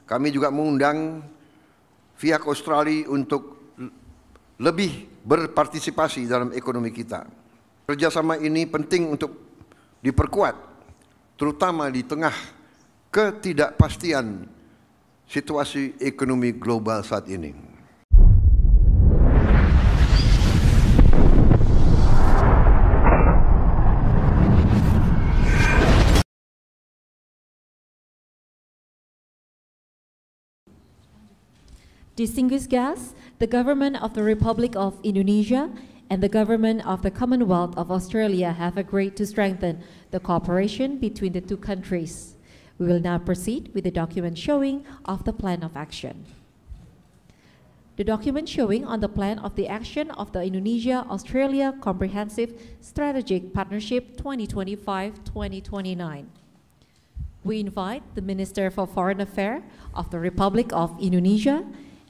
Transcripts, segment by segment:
kami juga mengundang pihak Australia untuk lebih berpartisipasi dalam ekonomi kita. Kerjasama ini penting untuk diperkuat, terutama di tengah ketidakpastian situasi ekonomi global saat ini. Distinguished guests, the Government of the Republic of Indonesia and the Government of the Commonwealth of Australia have agreed to strengthen the cooperation between the two countries. We will now proceed with the document showing of the plan of action. The document showing on the plan of the action of the Indonesia-Australia Comprehensive Strategic Partnership 2025-2029. We invite the Minister for Foreign Affairs of the Republic of Indonesia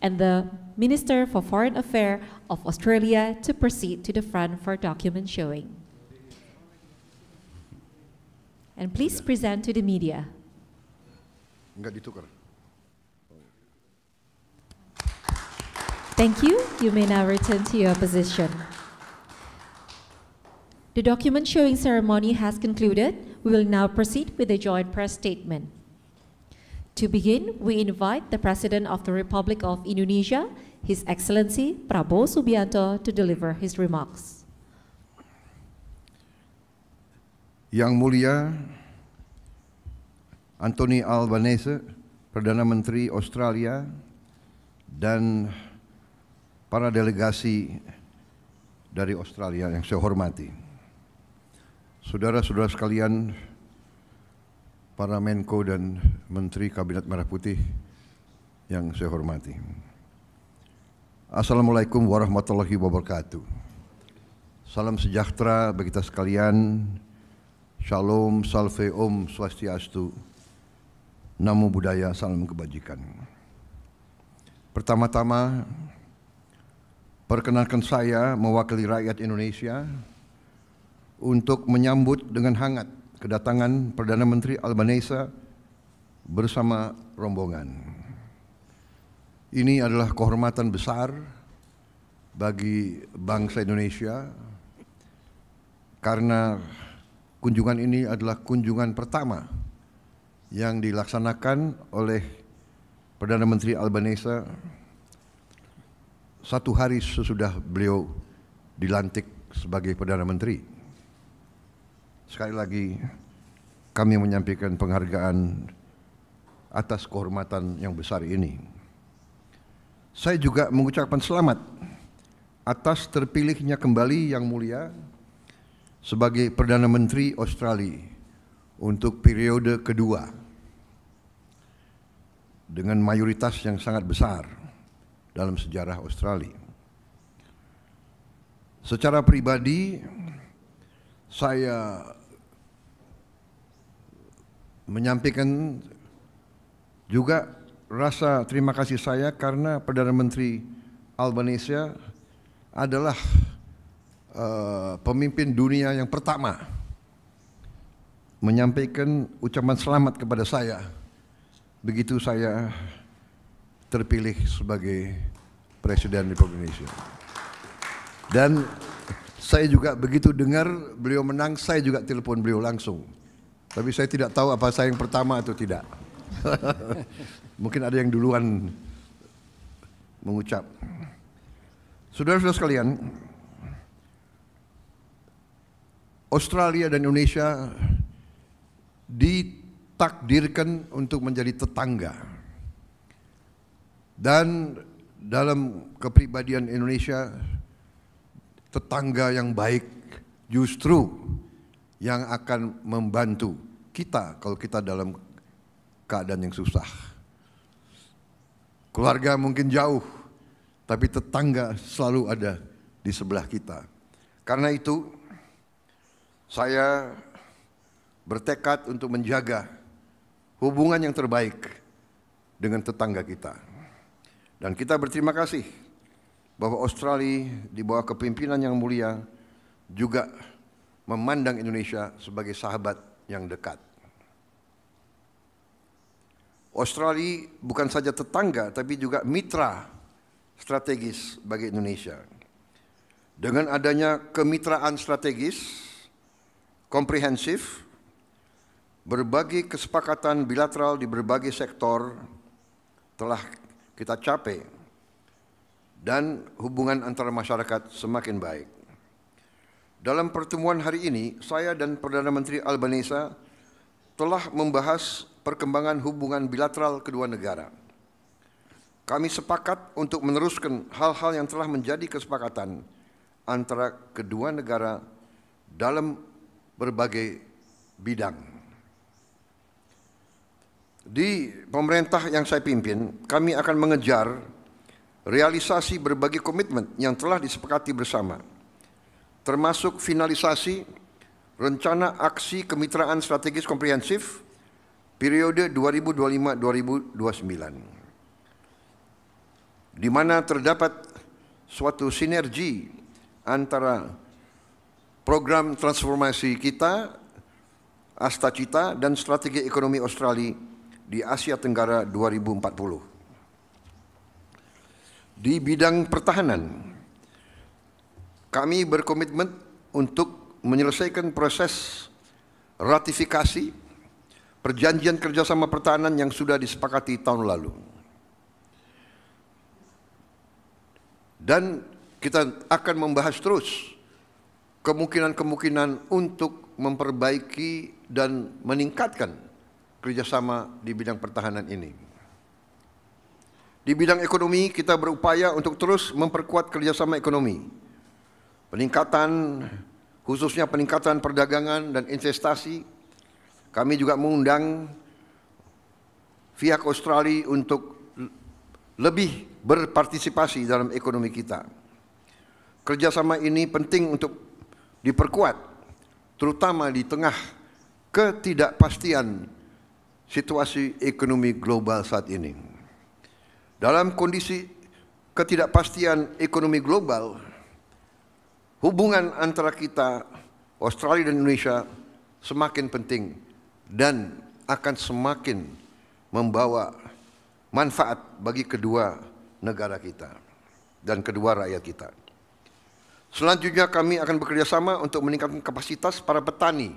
and the Minister for Foreign Affairs of Australia to proceed to the front for document showing. And please present to the media. Enggak ditukar. Thank you. You may now return to your position. The document showing ceremony has concluded. We will now proceed with the joint press statement. To begin, we invite the President of the Republic of Indonesia, His Excellency Prabowo Subianto, to deliver his remarks. Yang Mulia Anthony Albanese, Perdana Menteri Australia, dan para delegasi dari Australia yang saya hormati. Saudara-saudara sekalian, para Menko dan Menteri Kabinet Merah Putih yang saya hormati. Assalamualaikum warahmatullahi wabarakatuh. Salam sejahtera bagi kita sekalian. Shalom, salve, om, swastiastu. Namo Buddhaya, salam kebajikan. Pertama-tama, perkenalkan saya mewakili rakyat Indonesia untuk menyambut dengan hangat kedatangan Perdana Menteri Albanese bersama rombongan. Ini adalah kehormatan besar bagi bangsa Indonesia karena kunjungan ini adalah kunjungan pertama yang dilaksanakan oleh Perdana Menteri Albanese satu hari sesudah beliau dilantik sebagai Perdana Menteri. Sekali lagi kami menyampaikan penghargaan atas kehormatan yang besar ini. Saya juga mengucapkan selamat atas terpilihnya kembali Yang Mulia sebagai Perdana Menteri Australia untuk periode kedua dengan mayoritas yang sangat besar dalam sejarah Australia. Secara pribadi, saya menyampaikan juga rasa terima kasih saya karena Perdana Menteri Albanese adalah pemimpin dunia yang pertama menyampaikan ucapan selamat kepada saya begitu saya terpilih sebagai Presiden Republik Indonesia. Dan saya juga begitu dengar beliau menang, saya juga telepon beliau langsung. Tapi saya tidak tahu apa saya yang pertama atau tidak. Mungkin ada yang duluan mengucap. Saudara-saudara sekalian, Australia dan Indonesia ditakdirkan untuk menjadi tetangga. Dan dalam kepribadian Indonesia, tetangga yang baik justru yang akan membantu kita kalau kita dalam keadaan yang susah. Keluarga mungkin jauh, tapi tetangga selalu ada di sebelah kita. Karena itu, saya bertekad untuk menjaga hubungan yang terbaik dengan tetangga kita. Dan kita berterima kasih bahwa Australia di bawah kepemimpinan Yang Mulia juga memandang Indonesia sebagai sahabat yang dekat. Australia bukan saja tetangga, tapi juga mitra strategis bagi Indonesia. Dengan adanya kemitraan strategis, komprehensif, berbagai kesepakatan bilateral di berbagai sektor telah kita capai dan hubungan antara masyarakat semakin baik. Dalam pertemuan hari ini, saya dan Perdana Menteri Albanese telah membahas perkembangan hubungan bilateral kedua negara. Kami sepakat untuk meneruskan hal-hal yang telah menjadi kesepakatan antara kedua negara dalam berbagai bidang. Di pemerintah yang saya pimpin, kami akan mengejar realisasi berbagai komitmen yang telah disepakati bersama, termasuk finalisasi rencana aksi kemitraan strategis komprehensif periode 2025-2029, di mana terdapat suatu sinergi antara program transformasi kita, Astacita, dan strategi ekonomi Australia di Asia Tenggara 2040. Di bidang pertahanan, kami berkomitmen untuk menyelesaikan proses ratifikasi perjanjian kerjasama pertahanan yang sudah disepakati tahun lalu. Dan kita akan membahas terus kemungkinan-kemungkinan untuk memperbaiki dan meningkatkan kerjasama di bidang pertahanan ini. Di bidang ekonomi, kita berupaya untuk terus memperkuat kerjasama ekonomi, peningkatan, khususnya peningkatan perdagangan dan investasi. Kami juga mengundang pihak Australia untuk lebih berpartisipasi dalam ekonomi kita. Kerjasama ini penting untuk diperkuat, terutama di tengah ketidakpastian situasi ekonomi global saat ini. Dalam kondisi ketidakpastian ekonomi global, hubungan antara kita, Australia dan Indonesia, semakin penting dan akan semakin membawa manfaat bagi kedua negara kita dan kedua rakyat kita. Selanjutnya kami akan bekerjasama untuk meningkatkan kapasitas para petani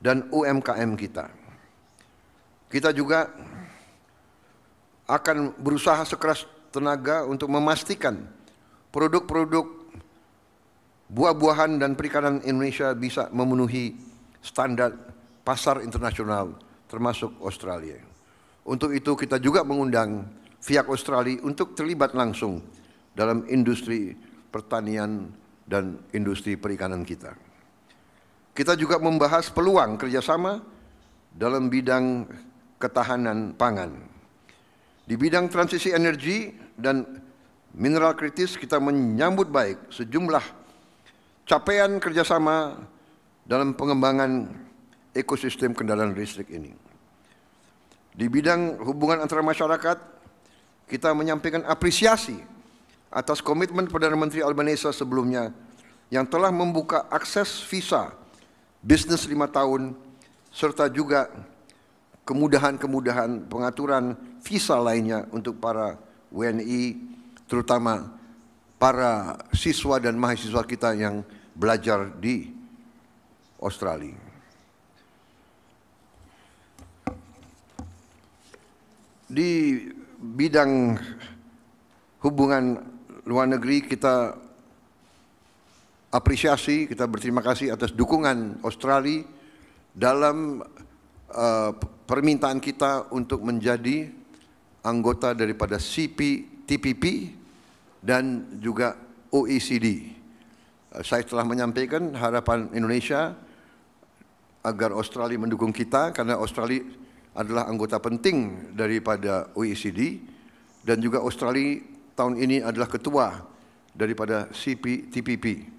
dan UMKM kita. Kita juga akan berusaha sekeras tenaga untuk memastikan produk-produk buah-buahan dan perikanan Indonesia bisa memenuhi standar pasar internasional termasuk Australia. Untuk itu kita juga mengundang pihak Australia untuk terlibat langsung dalam industri pertanian dan industri perikanan kita. Kita juga membahas peluang kerjasama dalam bidang ketahanan pangan. Di bidang transisi energi dan mineral kritis, kita menyambut baik sejumlah capaian kerjasama dalam pengembangan ekosistem kendaraan listrik ini. Di bidang hubungan antara masyarakat, kita menyampaikan apresiasi atas komitmen Perdana Menteri Albanese sebelumnya yang telah membuka akses visa bisnis 5 tahun serta juga kemudahan-kemudahan pengaturan visa lainnya untuk para WNI, terutama para siswa dan mahasiswa kita yang belajar di Australia. Di bidang hubungan luar negeri, kita apresiasi, kita berterima kasih atas dukungan Australia dalam permintaan kita untuk menjadi anggota daripada CPTPP dan juga OECD. Saya telah menyampaikan harapan Indonesia agar Australia mendukung kita, karena Australia adalah anggota penting daripada OECD dan juga Australia tahun ini adalah ketua daripada CPTPP.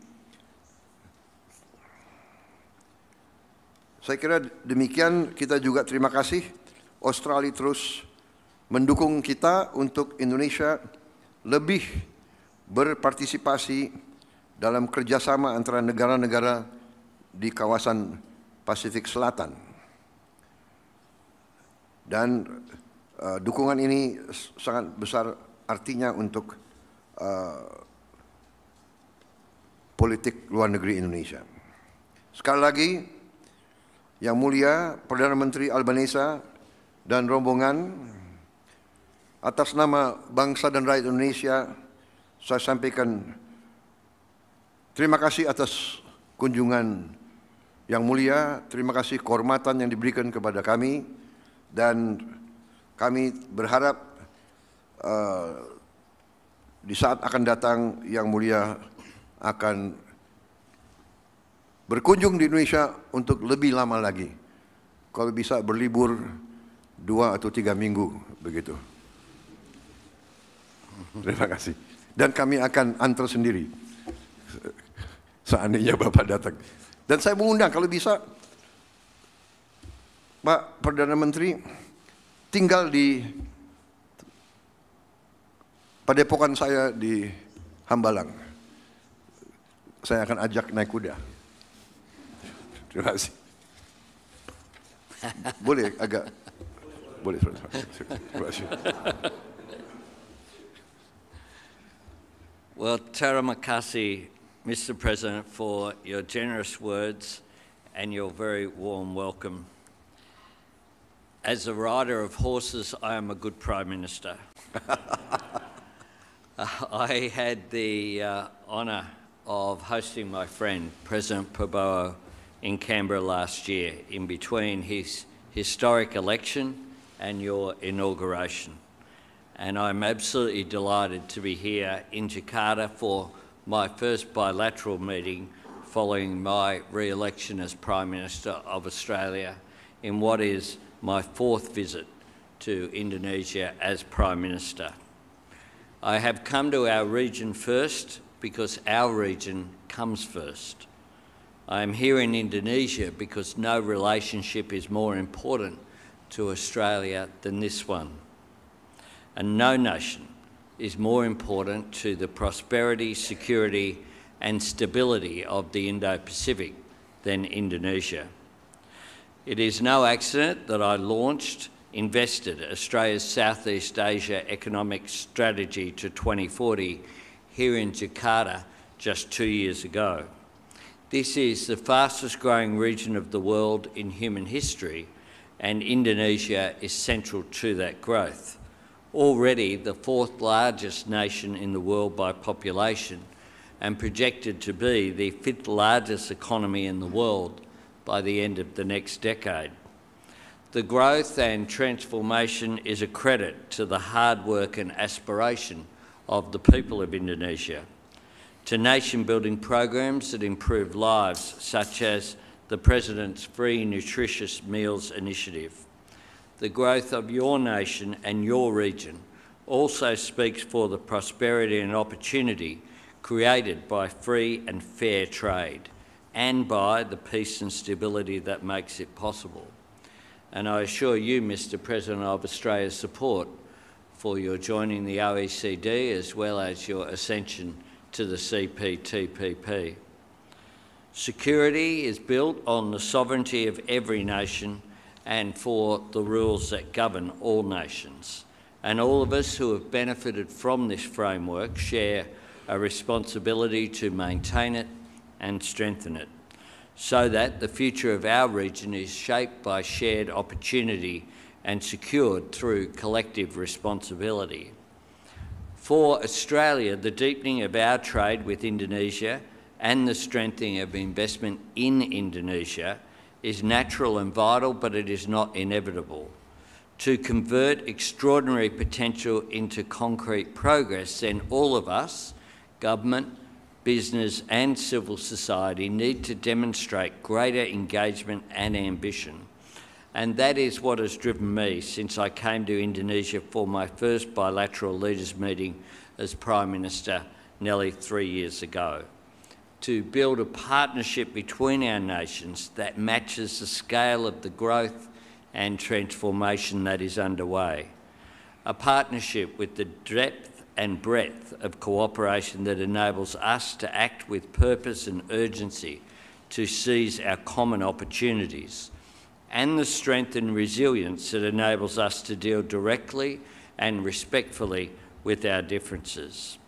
Saya kira demikian. Kita juga terima kasih Australia terus mendukung kita untuk Indonesia lebih berpartisipasi dalam kerjasama antara negara-negara di kawasan Pasifik Selatan. Dan dukungan ini sangat besar artinya untuk politik luar negeri Indonesia. Sekali lagi, Yang Mulia Perdana Menteri Albanese dan rombongan, atas nama bangsa dan rakyat Indonesia, saya sampaikan terima kasih atas kunjungan Yang Mulia, terima kasih kehormatan yang diberikan kepada kami, dan kami berharap di saat akan datang Yang Mulia akan berkunjung di Indonesia untuk lebih lama lagi. Kalau bisa berlibur 2 atau 3 minggu, begitu. Terima kasih. Dan kami akan antar sendiri, seandainya Bapak datang. Dan saya mengundang, kalau bisa, Pak Perdana Menteri tinggal di padepokan saya di Hambalang. Saya akan ajak naik kuda. Terima kasih. Boleh agak, boleh. Terima kasih. Well, terima kasih, Mr. President, for your generous words and your very warm welcome. As a rider of horses, I am a good Prime Minister. I had the honour of hosting my friend, President Prabowo, in Canberra last year, in between his historic election and your inauguration. And I'm absolutely delighted to be here in Jakarta for my first bilateral meeting following my re-election as Prime Minister of Australia in what is my 4th visit to Indonesia as Prime Minister. I have come to our region first because our region comes first. I am here in Indonesia because no relationship is more important to Australia than this one. And no nation is more important to the prosperity, security and stability of the Indo-Pacific than Indonesia. It is no accident that I invested Australia's Southeast Asia Economic Strategy to 2040 here in Jakarta just 2 years ago. This is the fastest growing region of the world in human history, and Indonesia is central to that growth. Already the 4th largest nation in the world by population and projected to be the 5th largest economy in the world by the end of the next decade. The growth and transformation is a credit to the hard work and aspiration of the people of Indonesia, to nation-building programs that improve lives, such as the President's Free Nutritious Meals Initiative. The growth of your nation and your region also speaks for the prosperity and opportunity created by free and fair trade and by the peace and stability that makes it possible. And I assure you, Mr. President, of Australia's support for your joining the OECD as well as your ascension to the CPTPP. Security is built on the sovereignty of every nation and for the rules that govern all nations. And all of us who have benefited from this framework share a responsibility to maintain it and strengthen it, so that the future of our region is shaped by shared opportunity and secured through collective responsibility. For Australia, the deepening of our trade with Indonesia and the strengthening of investment in Indonesia is natural and vital, but it is not inevitable. To convert extraordinary potential into concrete progress, then all of us, government, business and civil society, need to demonstrate greater engagement and ambition. And that is what has driven me since I came to Indonesia for my first bilateral leaders meeting as Prime Minister nearly 3 years ago. To build a partnership between our nations that matches the scale of the growth and transformation that is underway. A partnership with the depth and breadth of cooperation that enables us to act with purpose and urgency to seize our common opportunities, and the strength and resilience that enables us to deal directly and respectfully with our differences.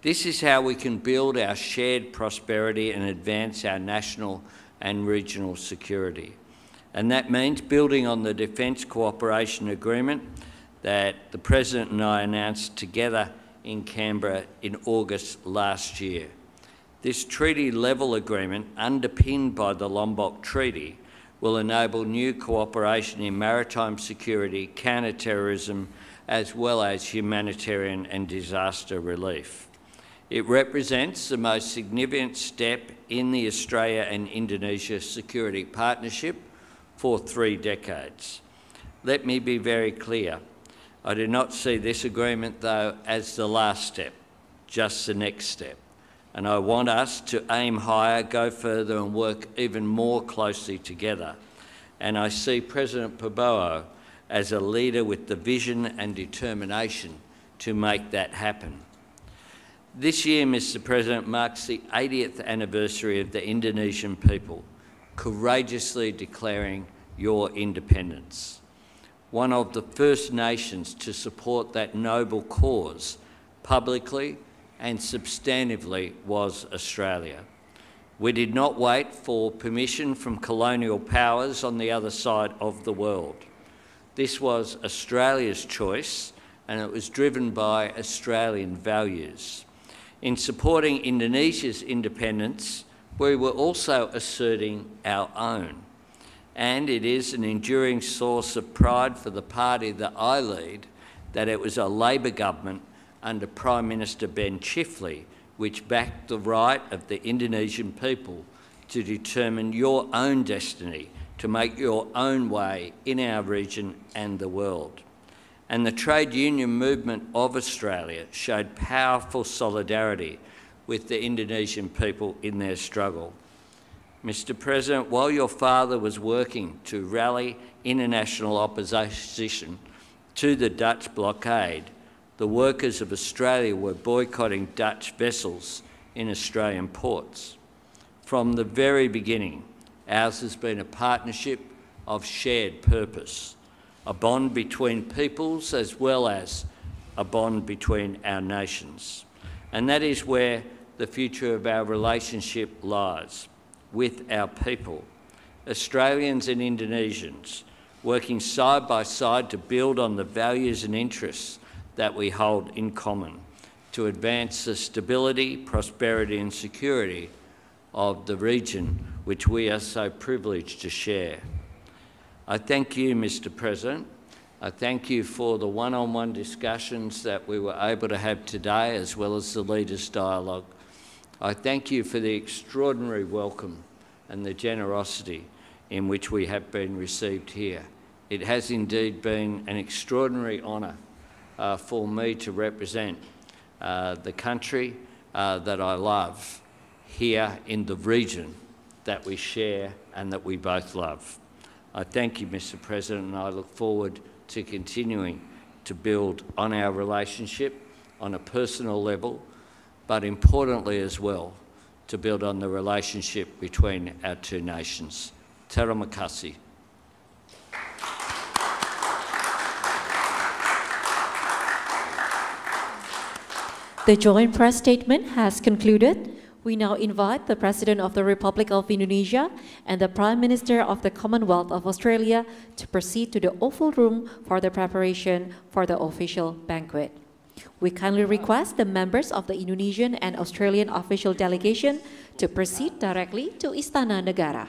This is how we can build our shared prosperity and advance our national and regional security. And that means building on the Defence Cooperation Agreement that the President and I announced together in Canberra in August last year. This treaty-level agreement, underpinned by the Lombok Treaty, will enable new cooperation in maritime security, counter-terrorism, as well as humanitarian and disaster relief. It represents the most significant step in the Australia and Indonesia security partnership for 3 decades. Let me be very clear. I do not see this agreement, though, as the last step, just the next step. And I want us to aim higher, go further and work even more closely together. And I see President Prabowo as a leader with the vision and determination to make that happen. This year, Mr. President, marks the 80th anniversary of the Indonesian people courageously declaring your independence. One of the first nations to support that noble cause publicly and substantively was Australia. We did not wait for permission from colonial powers on the other side of the world. This was Australia's choice, and it was driven by Australian values. In supporting Indonesia's independence, we were also asserting our own. And it is an enduring source of pride for the party that I lead that it was a Labor government under Prime Minister Ben Chifley which backed the right of the Indonesian people to determine your own destiny, to make your own way in our region and the world. And the trade union movement of Australia showed powerful solidarity with the Indonesian people in their struggle. Mr. President, while your father was working to rally international opposition to the Dutch blockade, the workers of Australia were boycotting Dutch vessels in Australian ports. From the very beginning, ours has been a partnership of shared purpose, a bond between peoples as well as a bond between our nations. And that is where the future of our relationship lies, with our people, Australians and Indonesians, working side by side to build on the values and interests that we hold in common, to advance the stability, prosperity and security of the region which we are so privileged to share. I thank you, Mr. President. I thank you for the one-on-one discussions that we were able to have today, as well as the Leaders' Dialogue. I thank you for the extraordinary welcome and the generosity in which we have been received here. It has indeed been an extraordinary honour for me to represent the country that I love here in the region that we share and that we both love. I thank you, Mr. President, and I look forward to continuing to build on our relationship on a personal level, but importantly as well, to build on the relationship between our two nations. Terima kasih. The joint press statement has concluded. We now invite the President of the Republic of Indonesia and the Prime Minister of the Commonwealth of Australia to proceed to the Oval Room for the preparation for the official banquet. We kindly request the members of the Indonesian and Australian official delegation to proceed directly to Istana Negara.